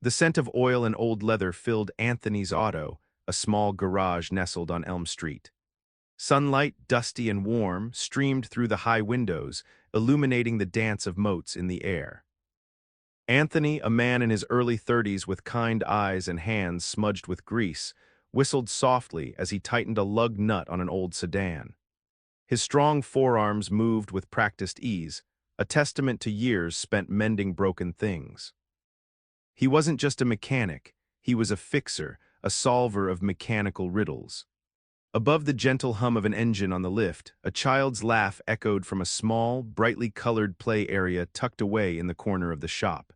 The scent of oil and old leather filled Anthony's auto, a small garage nestled on Elm Street. Sunlight, dusty and warm, streamed through the high windows, illuminating the dance of motes in the air. Anthony, a man in his early 30s with kind eyes and hands smudged with grease, whistled softly as he tightened a lug nut on an old sedan. His strong forearms moved with practiced ease, a testament to years spent mending broken things. He wasn't just a mechanic, he was a fixer, a solver of mechanical riddles. Above the gentle hum of an engine on the lift, a child's laugh echoed from a small, brightly colored play area tucked away in the corner of the shop.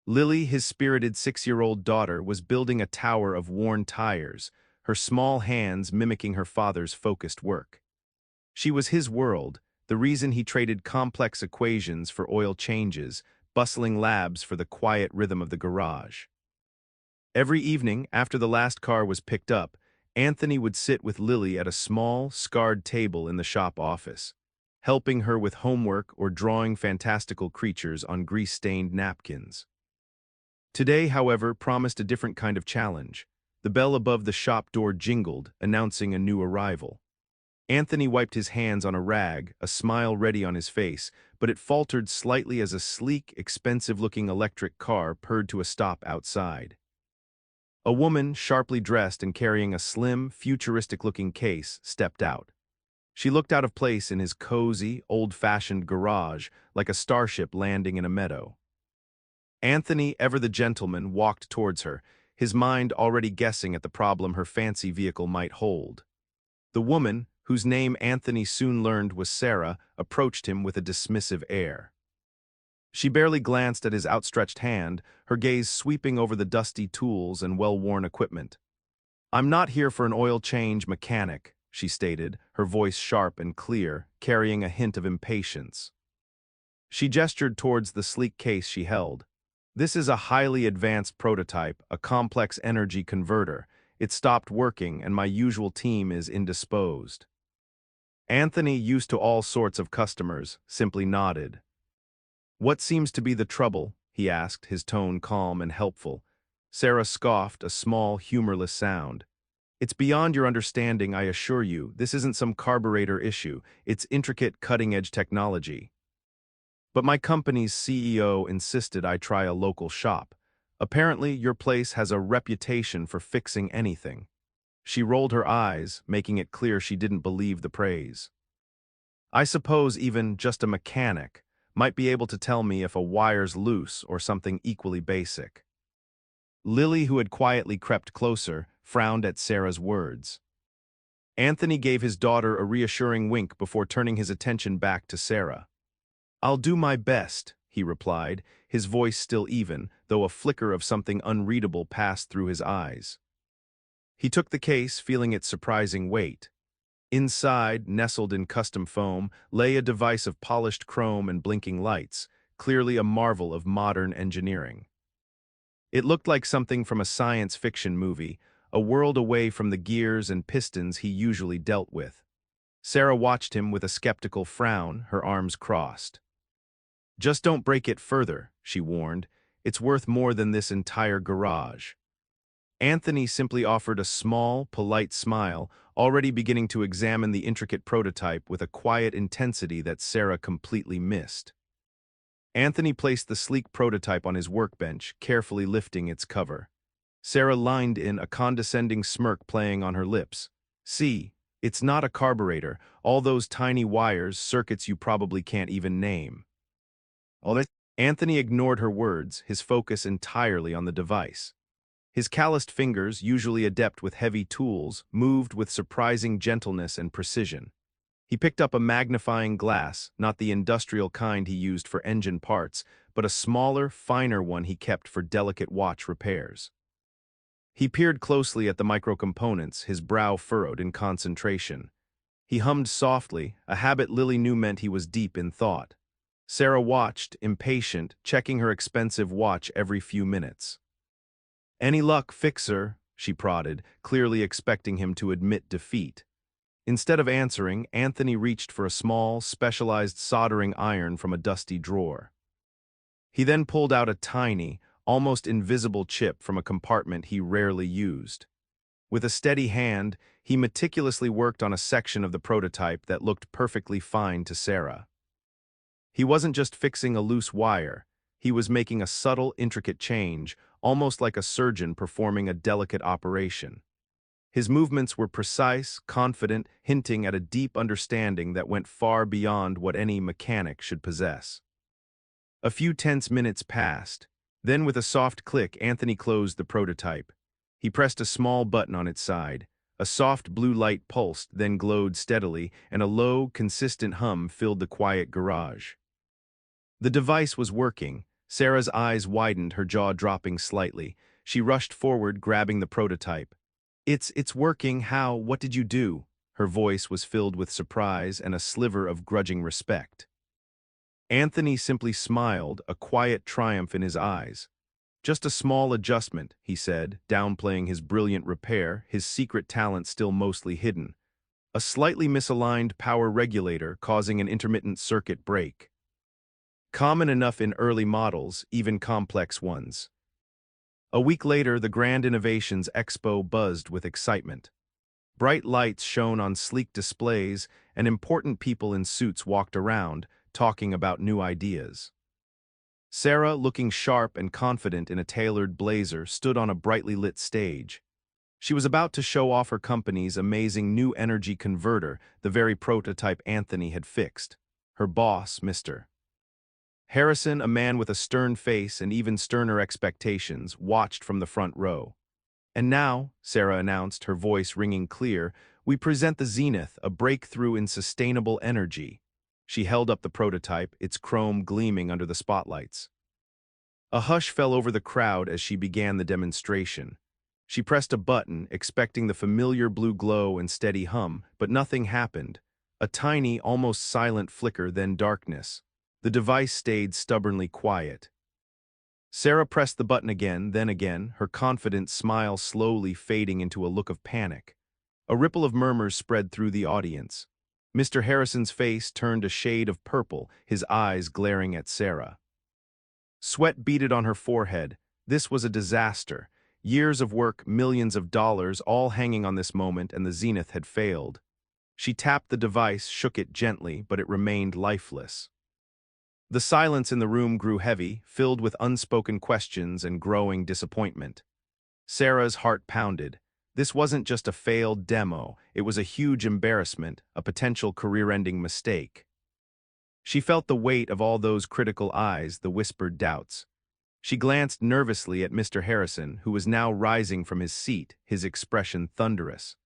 Lily, his spirited 6-year-old daughter, was building a tower of worn tires, her small hands mimicking her father's focused work. She was his world, the reason he traded complex equations for oil changes, bustling labs for the quiet rhythm of the garage. Every evening, after the last car was picked up, Anthony would sit with Lily at a small, scarred table in the shop office, helping her with homework or drawing fantastical creatures on grease-stained napkins. Today, however, promised a different kind of challenge. The bell above the shop door jingled, announcing a new arrival. Anthony wiped his hands on a rag, a smile ready on his face, but it faltered slightly as a sleek, expensive-looking electric car purred to a stop outside. A woman, sharply dressed and carrying a slim, futuristic-looking case, stepped out. She looked out of place in his cozy, old-fashioned garage, like a starship landing in a meadow. Anthony, ever the gentleman, walked towards her, his mind already guessing at the problem her fancy vehicle might hold. The woman, whose name Anthony soon learned was Sarah, approached him with a dismissive air. She barely glanced at his outstretched hand, her gaze sweeping over the dusty tools and well-worn equipment. "I'm not here for an oil change mechanic," she stated, her voice sharp and clear, carrying a hint of impatience. She gestured towards the sleek case she held. "This is a highly advanced prototype, a complex energy converter. It stopped working, and my usual team is indisposed." Anthony, used to all sorts of customers, simply nodded. "What seems to be the trouble?" he asked, his tone calm and helpful. Sarah scoffed, a small, humorless sound. "It's beyond your understanding, I assure you. This isn't some carburetor issue. It's intricate, cutting-edge technology. But my company's CEO insisted I try a local shop. Apparently, your place has a reputation for fixing anything." She rolled her eyes, making it clear she didn't believe the praise. "I suppose even just a mechanic might be able to tell me if a wire's loose or something equally basic." Lily, who had quietly crept closer, frowned at Sarah's words. Anthony gave his daughter a reassuring wink before turning his attention back to Sarah. "I'll do my best," he replied, his voice still even, though a flicker of something unreadable passed through his eyes. He took the case, feeling its surprising weight. Inside, nestled in custom foam, lay a device of polished chrome and blinking lights, clearly a marvel of modern engineering. It looked like something from a science fiction movie, a world away from the gears and pistons he usually dealt with. Sarah watched him with a skeptical frown, her arms crossed. "Just don't break it further," she warned. "It's worth more than this entire garage." Anthony simply offered a small, polite smile, already beginning to examine the intricate prototype with a quiet intensity that Sarah completely missed. Anthony placed the sleek prototype on his workbench, carefully lifting its cover. Sarah lined in, a condescending smirk playing on her lips. "See, it's not a carburetor, all those tiny wires, circuits you probably can't even name." Anthony ignored her words, his focus entirely on the device. His calloused fingers, usually adept with heavy tools, moved with surprising gentleness and precision. He picked up a magnifying glass, not the industrial kind he used for engine parts, but a smaller, finer one he kept for delicate watch repairs. He peered closely at the microcomponents, his brow furrowed in concentration. He hummed softly, a habit Lily knew meant he was deep in thought. Sarah watched, impatient, checking her expensive watch every few minutes. "Any luck, fixer?" she prodded, clearly expecting him to admit defeat. Instead of answering, Anthony reached for a small, specialized soldering iron from a dusty drawer. He then pulled out a tiny, almost invisible chip from a compartment he rarely used. With a steady hand, he meticulously worked on a section of the prototype that looked perfectly fine to Sarah. He wasn't just fixing a loose wire, he was making a subtle, intricate change, almost like a surgeon performing a delicate operation. His movements were precise, confident, hinting at a deep understanding that went far beyond what any mechanic should possess. A few tense minutes passed. Then with a soft click, Anthony closed the prototype. He pressed a small button on its side. A soft blue light pulsed, then glowed steadily, and a low, consistent hum filled the quiet garage. The device was working. Sarah's eyes widened, her jaw dropping slightly. She rushed forward, grabbing the prototype. It's working. How? What did you do?" Her voice was filled with surprise and a sliver of grudging respect. Anthony simply smiled, a quiet triumph in his eyes. "Just a small adjustment," he said, downplaying his brilliant repair, his secret talent still mostly hidden. "A slightly misaligned power regulator causing an intermittent circuit break. Common enough in early models, even complex ones." A week later, the Grand Innovations Expo buzzed with excitement. Bright lights shone on sleek displays, and important people in suits walked around, talking about new ideas. Sarah, looking sharp and confident in a tailored blazer, stood on a brightly lit stage. She was about to show off her company's amazing new energy converter, the very prototype Anthony had fixed. Her boss, Mr. Harrison, a man with a stern face and even sterner expectations, watched from the front row. "And now," Sarah announced, her voice ringing clear, "we present the Zenith, a breakthrough in sustainable energy." She held up the prototype, its chrome gleaming under the spotlights. A hush fell over the crowd as she began the demonstration. She pressed a button, expecting the familiar blue glow and steady hum, but nothing happened. A tiny, almost silent flicker, then darkness. The device stayed stubbornly quiet. Sarah pressed the button again, then again, her confident smile slowly fading into a look of panic. A ripple of murmurs spread through the audience. Mr. Harrison's face turned a shade of purple, his eyes glaring at Sarah. Sweat beaded on her forehead. This was a disaster. Years of work, millions of dollars, all hanging on this moment, and the Zenith had failed. She tapped the device, shook it gently, but it remained lifeless. The silence in the room grew heavy, filled with unspoken questions and growing disappointment. Sarah's heart pounded. This wasn't just a failed demo, it was a huge embarrassment, a potential career-ending mistake. She felt the weight of all those critical eyes, the whispered doubts. She glanced nervously at Mr. Harrison, who was now rising from his seat, his expression thunderous.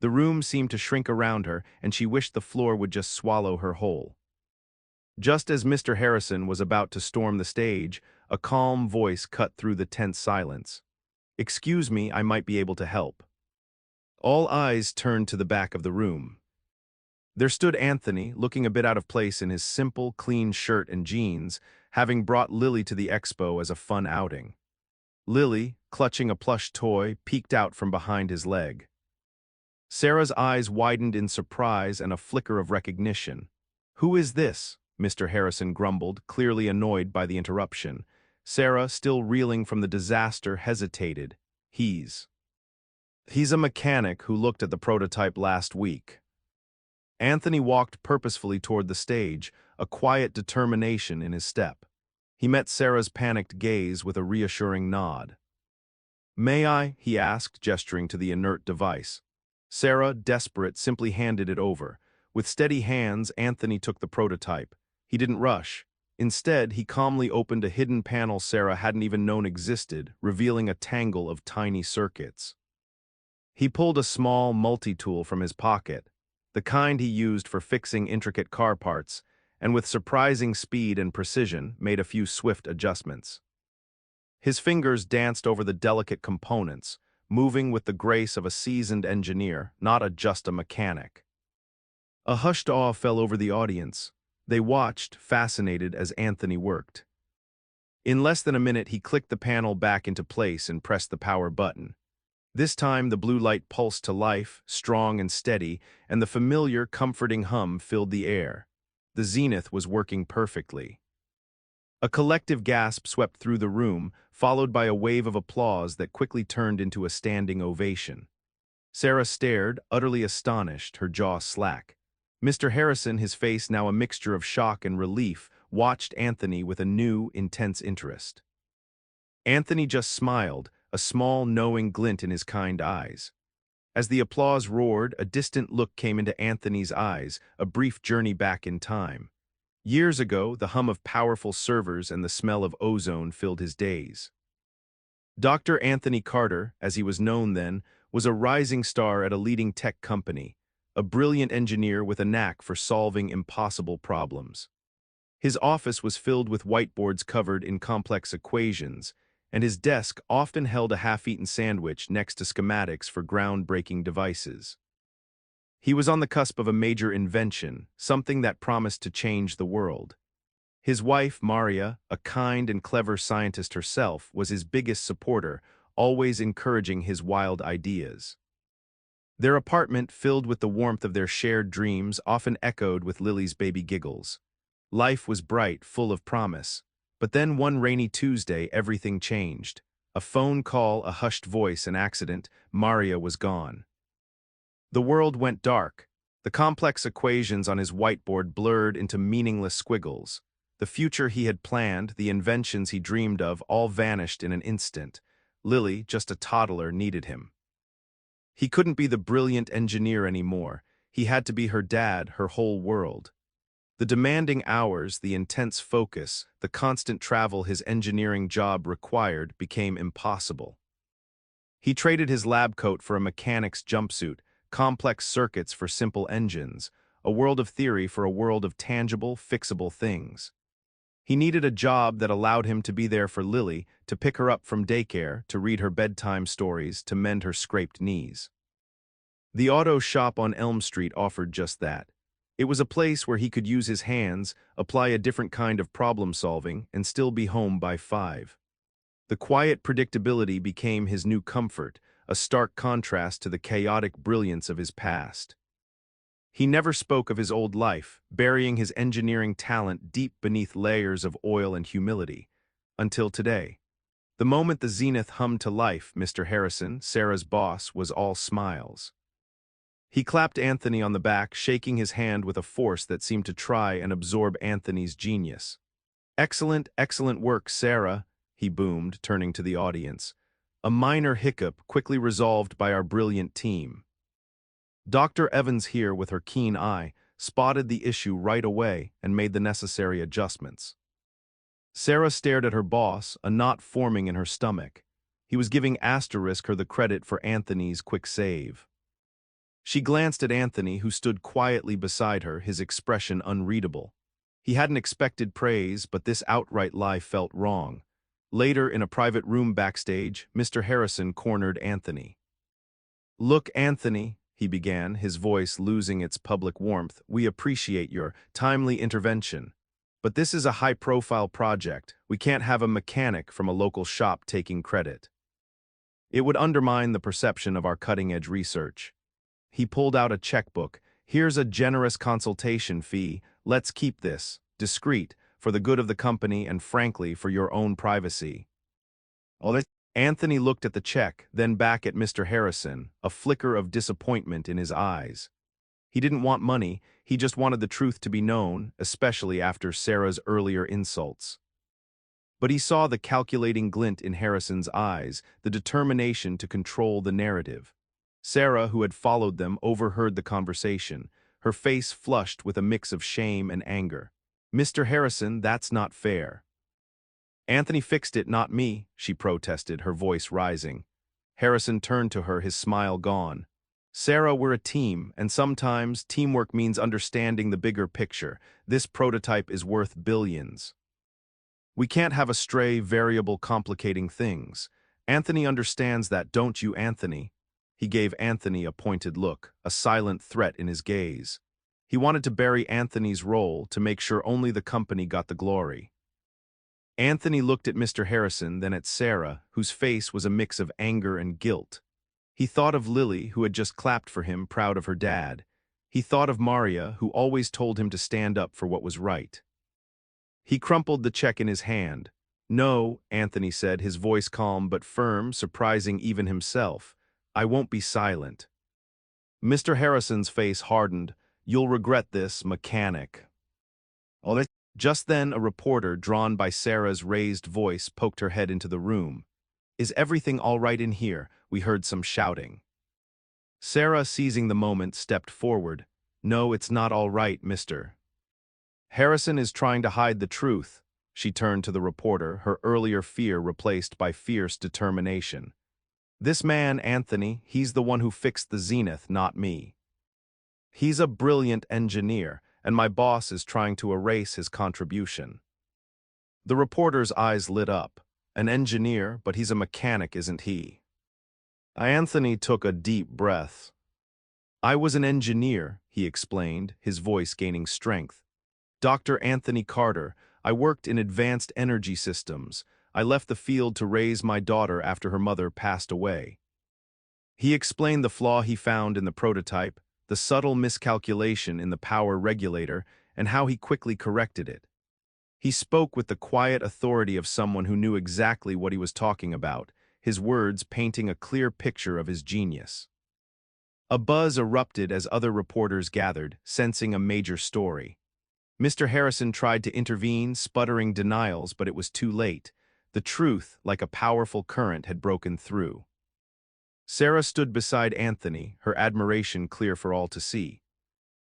The room seemed to shrink around her, and she wished the floor would just swallow her whole. Just as Mr. Harrison was about to storm the stage, a calm voice cut through the tense silence. "Excuse me, I might be able to help." All eyes turned to the back of the room. There stood Anthony, looking a bit out of place in his simple, clean shirt and jeans, having brought Lily to the expo as a fun outing. Lily, clutching a plush toy, peeked out from behind his leg. Sarah's eyes widened in surprise and a flicker of recognition. "Who is this?" Mr. Harrison grumbled, clearly annoyed by the interruption. Sarah, still reeling from the disaster, hesitated. He's a mechanic who looked at the prototype last week." Anthony walked purposefully toward the stage, a quiet determination in his step. He met Sarah's panicked gaze with a reassuring nod. "May I?" he asked, gesturing to the inert device. Sarah, desperate, simply handed it over. With steady hands, Anthony took the prototype. He didn't rush. Instead, he calmly opened a hidden panel Sarah hadn't even known existed, revealing a tangle of tiny circuits. He pulled a small multi-tool from his pocket, the kind he used for fixing intricate car parts, and with surprising speed and precision made a few swift adjustments. His fingers danced over the delicate components, moving with the grace of a seasoned engineer, not just a mechanic. A hushed awe fell over the audience. They watched, fascinated, as Anthony worked. In less than a minute, he clicked the panel back into place and pressed the power button. This time, the blue light pulsed to life, strong and steady, and the familiar, comforting hum filled the air. The Zenith was working perfectly. A collective gasp swept through the room, followed by a wave of applause that quickly turned into a standing ovation. Sarah stared, utterly astonished, her jaw slack. Mr. Harrison, his face now a mixture of shock and relief, watched Anthony with a new, intense interest. Anthony just smiled, a small, knowing glint in his kind eyes. As the applause roared, a distant look came into Anthony's eyes, a brief journey back in time. Years ago, the hum of powerful servers and the smell of ozone filled his days. Dr. Anthony Carter, as he was known then, was a rising star at a leading tech company, a brilliant engineer with a knack for solving impossible problems. His office was filled with whiteboards covered in complex equations, and his desk often held a half-eaten sandwich next to schematics for groundbreaking devices. He was on the cusp of a major invention, something that promised to change the world. His wife, Maria, a kind and clever scientist herself, was his biggest supporter, always encouraging his wild ideas. Their apartment, filled with the warmth of their shared dreams, often echoed with Lily's baby giggles. Life was bright, full of promise. But then one rainy Tuesday, everything changed. A phone call, a hushed voice, an accident. Maria was gone. The world went dark. The complex equations on his whiteboard blurred into meaningless squiggles. The future he had planned, the inventions he dreamed of, all vanished in an instant. Lily, just a toddler, needed him. He couldn't be the brilliant engineer anymore. He had to be her dad, her whole world. The demanding hours, the intense focus, the constant travel his engineering job required became impossible. He traded his lab coat for a mechanic's jumpsuit, complex circuits for simple engines, a world of theory for a world of tangible, fixable things. He needed a job that allowed him to be there for Lily, to pick her up from daycare, to read her bedtime stories, to mend her scraped knees. The auto shop on Elm Street offered just that. It was a place where he could use his hands, apply a different kind of problem-solving, and still be home by 5. The quiet predictability became his new comfort, a stark contrast to the chaotic brilliance of his past. He never spoke of his old life, burying his engineering talent deep beneath layers of oil and humility. Until today. The moment the zenith hummed to life, Mr. Harrison, Sarah's boss, was all smiles. He clapped Anthony on the back, shaking his hand with a force that seemed to try and absorb Anthony's genius. "Excellent, excellent work, Sarah," he boomed, turning to the audience. "A minor hiccup quickly resolved by our brilliant team." Dr. Evans here, with her keen eye, spotted the issue right away and made the necessary adjustments. Sarah stared at her boss, a knot forming in her stomach. He was giving her the credit for Anthony's quick save. She glanced at Anthony, who stood quietly beside her, his expression unreadable. He hadn't expected praise, but this outright lie felt wrong. Later, in a private room backstage, Mr. Harrison cornered Anthony. "Look, Anthony," he began, his voice losing its public warmth, "we appreciate your timely intervention. But this is a high-profile project. We can't have a mechanic from a local shop taking credit. It would undermine the perception of our cutting-edge research." He pulled out a checkbook. "Here's a generous consultation fee. Let's keep this discreet, for the good of the company and, frankly, for your own privacy." Anthony looked at the check, then back at Mr. Harrison, a flicker of disappointment in his eyes. He didn't want money, he just wanted the truth to be known, especially after Sarah's earlier insults. But he saw the calculating glint in Harrison's eyes, the determination to control the narrative. Sarah, who had followed them, overheard the conversation, her face flushed with a mix of shame and anger. "Mr. Harrison, that's not fair." "Anthony fixed it, not me," she protested, her voice rising. Harrison turned to her, his smile gone. "Sarah, we're a team, and sometimes teamwork means understanding the bigger picture. This prototype is worth billions. We can't have a stray variable complicating things. Anthony understands that, don't you, Anthony?" He gave Anthony a pointed look, a silent threat in his gaze. He wanted to bury Anthony's role, to make sure only the company got the glory. Anthony looked at Mr. Harrison, then at Sarah, whose face was a mix of anger and guilt. He thought of Lily, who had just clapped for him, proud of her dad. He thought of Maria, who always told him to stand up for what was right. He crumpled the check in his hand. "No," Anthony said, his voice calm but firm, surprising even himself. "I won't be silent." Mr. Harrison's face hardened. "You'll regret this, mechanic." Just then, a reporter, drawn by Sarah's raised voice, poked her head into the room. "Is everything all right in here?" we heard some shouting. Sarah, seizing the moment, stepped forward. "No, it's not all right, Mr. Harrison is trying to hide the truth." She turned to the reporter, her earlier fear replaced by fierce determination. "This man, Anthony, he's the one who fixed the Zenith, not me. He's a brilliant engineer, and my boss is trying to erase his contribution." The reporter's eyes lit up. "An engineer, but he's a mechanic, isn't he?" Anthony took a deep breath. "I was an engineer," he explained, his voice gaining strength. "Dr. Anthony Carter. I worked in advanced energy systems. I left the field to raise my daughter after her mother passed away." He explained the flaw he found in the prototype, the subtle miscalculation in the power regulator, and how he quickly corrected it. He spoke with the quiet authority of someone who knew exactly what he was talking about, his words painting a clear picture of his genius. A buzz erupted as other reporters gathered, sensing a major story. Mr. Harrison tried to intervene, sputtering denials, but it was too late. The truth, like a powerful current, had broken through. Sarah stood beside Anthony, her admiration clear for all to see.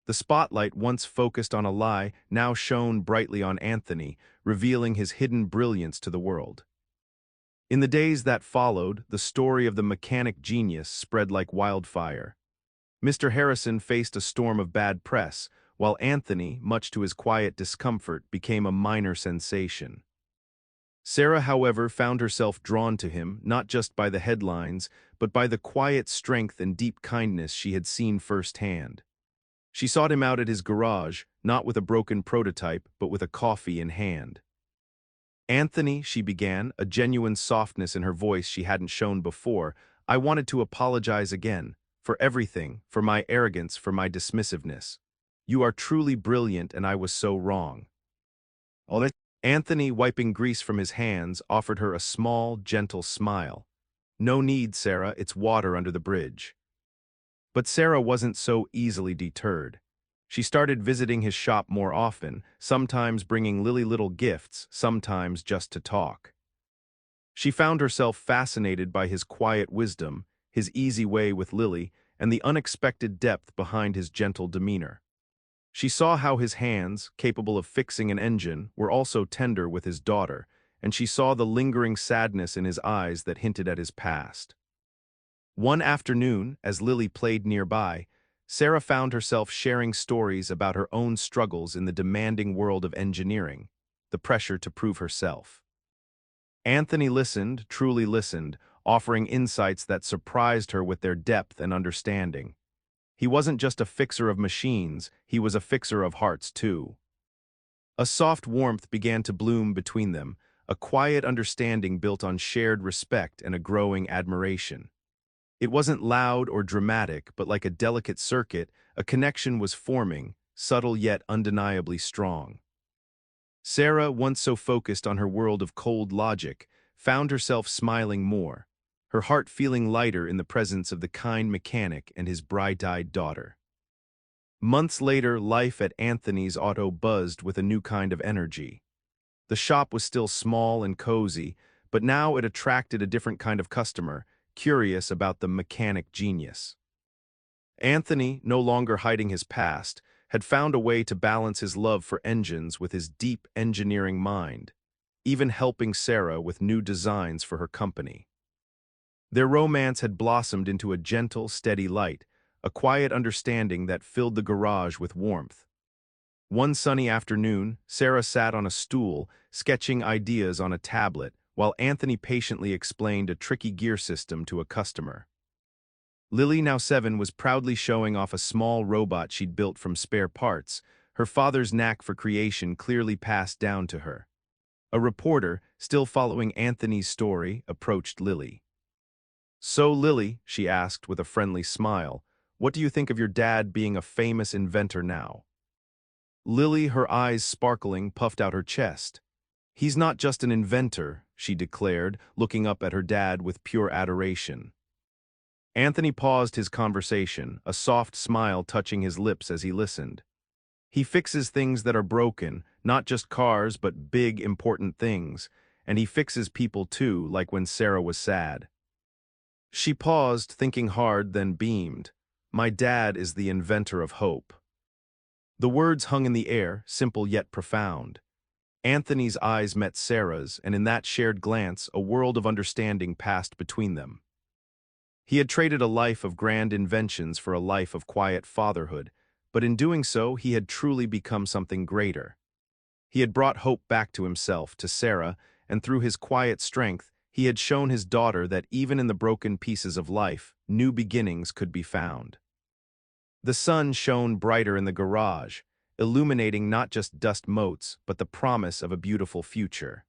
The spotlight, once focused on a lie, now shone brightly on Anthony, revealing his hidden brilliance to the world. In the days that followed, the story of the mechanic genius spread like wildfire. Mr. Harrison faced a storm of bad press, while Anthony, much to his quiet discomfort, became a minor sensation. Sarah, however, found herself drawn to him, not just by the headlines, but by the quiet strength and deep kindness she had seen firsthand. She sought him out at his garage, not with a broken prototype, but with a coffee in hand. "Anthony," she began, a genuine softness in her voice she hadn't shown before, "I wanted to apologize again, for everything, for my arrogance, for my dismissiveness. You are truly brilliant, and I was so wrong." Anthony, wiping grease from his hands, offered her a small, gentle smile. "No need, Sarah, it's water under the bridge." But Sarah wasn't so easily deterred. She started visiting his shop more often, sometimes bringing Lily little gifts, sometimes just to talk. She found herself fascinated by his quiet wisdom, his easy way with Lily, and the unexpected depth behind his gentle demeanor. She saw how his hands, capable of fixing an engine, were also tender with his daughter, and she saw the lingering sadness in his eyes that hinted at his past. One afternoon, as Lily played nearby, Sarah found herself sharing stories about her own struggles in the demanding world of engineering, the pressure to prove herself. Anthony listened, truly listened, offering insights that surprised her with their depth and understanding. He wasn't just a fixer of machines, he was a fixer of hearts too. A soft warmth began to bloom between them, a quiet understanding built on shared respect and a growing admiration. It wasn't loud or dramatic, but like a delicate circuit, a connection was forming, subtle yet undeniably strong. Sarah, once so focused on her world of cold logic, found herself smiling more, her heart feeling lighter in the presence of the kind mechanic and his bright-eyed daughter. Months later, life at Anthony's Auto buzzed with a new kind of energy. The shop was still small and cozy, but now it attracted a different kind of customer, curious about the mechanic genius. Anthony, no longer hiding his past, had found a way to balance his love for engines with his deep engineering mind, even helping Sarah with new designs for her company. Their romance had blossomed into a gentle, steady light, a quiet understanding that filled the garage with warmth. One sunny afternoon, Sarah sat on a stool, sketching ideas on a tablet, while Anthony patiently explained a tricky gear system to a customer. Lily, now 7, was proudly showing off a small robot she'd built from spare parts, her father's knack for creation clearly passed down to her. A reporter, still following Anthony's story, approached Lily. "So, Lily," she asked with a friendly smile, "what do you think of your dad being a famous inventor now?" Lily, her eyes sparkling, puffed out her chest. "He's not just an inventor," she declared, looking up at her dad with pure adoration. Anthony paused his conversation, a soft smile touching his lips as he listened. "He fixes things that are broken, not just cars but big, important things, and he fixes people too, like when Sarah was sad." She paused, thinking hard, then beamed. "My dad is the inventor of hope." The words hung in the air, simple yet profound. Anthony's eyes met Sarah's, and in that shared glance, a world of understanding passed between them. He had traded a life of grand inventions for a life of quiet fatherhood, but in doing so, he had truly become something greater. He had brought hope back to himself, to Sarah, and through his quiet strength, he had shown his daughter that even in the broken pieces of life, new beginnings could be found. The sun shone brighter in the garage, illuminating not just dust motes, but the promise of a beautiful future.